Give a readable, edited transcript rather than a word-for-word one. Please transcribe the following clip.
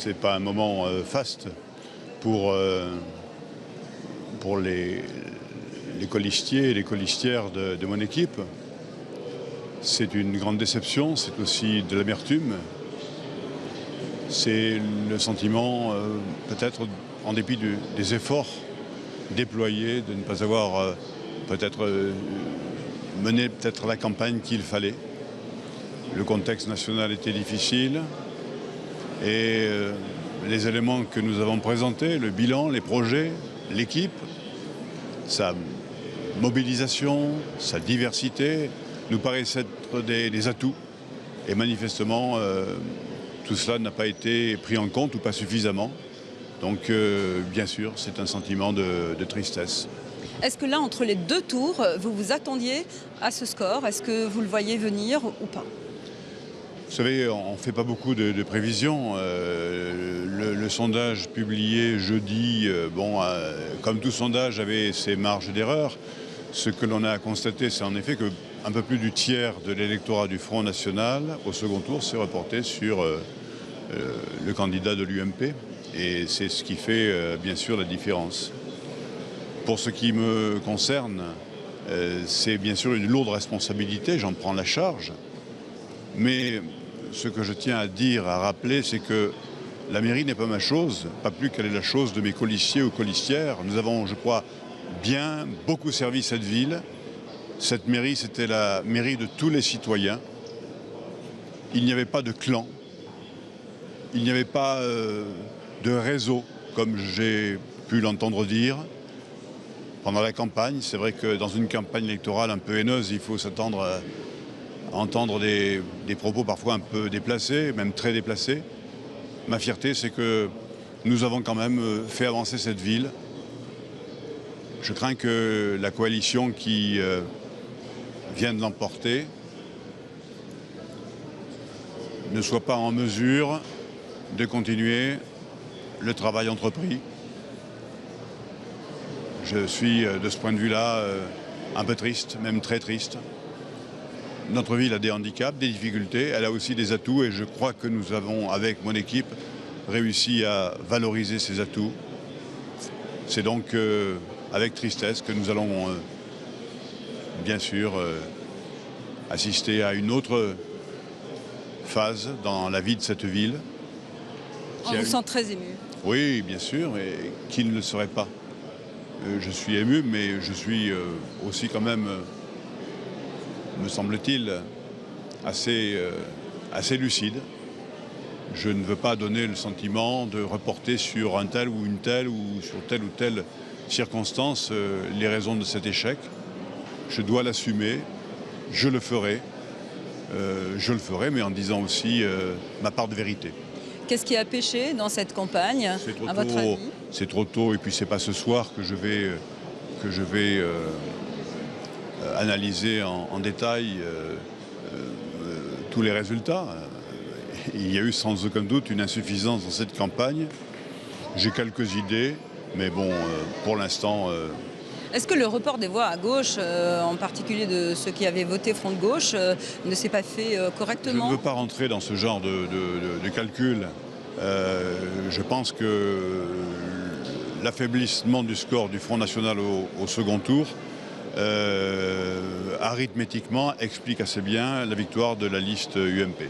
c'est pas un moment faste pour les colistiers et les colistières de mon équipe. C'est une grande déception, c'est aussi de l'amertume. C'est le sentiment, peut-être en dépit des efforts déployés, de ne pas avoir peut-être mené la campagne qu'il fallait. Le contexte national était difficile et les éléments que nous avons présentés, le bilan, les projets, l'équipe, sa mobilisation, sa diversité, nous paraissent être des atouts. Et manifestement, tout cela n'a pas été pris en compte ou pas suffisamment. Donc, bien sûr, c'est un sentiment de tristesse. Est-ce que là, entre les deux tours, vous vous attendiez à ce score? Est-ce que vous le voyez venir ou pas? Vous savez, on ne fait pas beaucoup de prévisions. Le sondage publié jeudi, comme tout sondage, avait ses marges d'erreur. Ce que l'on a constaté, c'est en effet qu'un peu plus du tiers de l'électorat du Front National, au second tour, s'est reporté sur le candidat de l'UMP. Et c'est ce qui fait, bien sûr, la différence. Pour ce qui me concerne, c'est bien sûr une lourde responsabilité, j'en prends la charge. Mais ce que je tiens à dire, à rappeler, c'est que la mairie n'est pas ma chose, pas plus qu'elle est la chose de mes colistiers ou colistières. Nous avons, je crois, beaucoup servi cette ville. Cette mairie, c'était la mairie de tous les citoyens. Il n'y avait pas de clan, il n'y avait pas de réseau, comme j'ai pu l'entendre dire. Pendant la campagne, c'est vrai que dans une campagne électorale un peu haineuse, il faut s'attendre à entendre des propos parfois un peu déplacés, même très déplacés. Ma fierté, c'est que nous avons quand même fait avancer cette ville. Je crains que la coalition qui vient de l'emporter ne soit pas en mesure de continuer le travail entrepris. Je suis de ce point de vue-là un peu triste, même très triste. Notre ville a des handicaps, des difficultés, elle a aussi des atouts et je crois que nous avons, avec mon équipe, réussi à valoriser ces atouts. C'est donc avec tristesse que nous allons bien sûr assister à une autre phase dans la vie de cette ville. On vous sent très ému. Oui, bien sûr, et qui ne le serait pas. Je suis ému, mais je suis aussi quand même, me semble-t-il, assez lucide. Je ne veux pas donner le sentiment de reporter sur un tel ou une telle ou sur telle ou telle circonstance les raisons de cet échec. Je dois l'assumer, je le ferai, mais en disant aussi ma part de vérité. Qu'est-ce qui a péché dans cette campagne, à votre avis? C'est trop tôt, et puis c'est pas ce soir que je vais analyser en détail tous les résultats. Il y a eu sans aucun doute une insuffisance dans cette campagne. J'ai quelques idées, mais bon, pour l'instant... Est-ce que le report des voix à gauche, en particulier de ceux qui avaient voté Front de Gauche, ne s'est pas fait correctement? Je ne veux pas rentrer dans ce genre de calcul. Je pense que l'affaiblissement du score du Front National au second tour, arithmétiquement, explique assez bien la victoire de la liste UMP.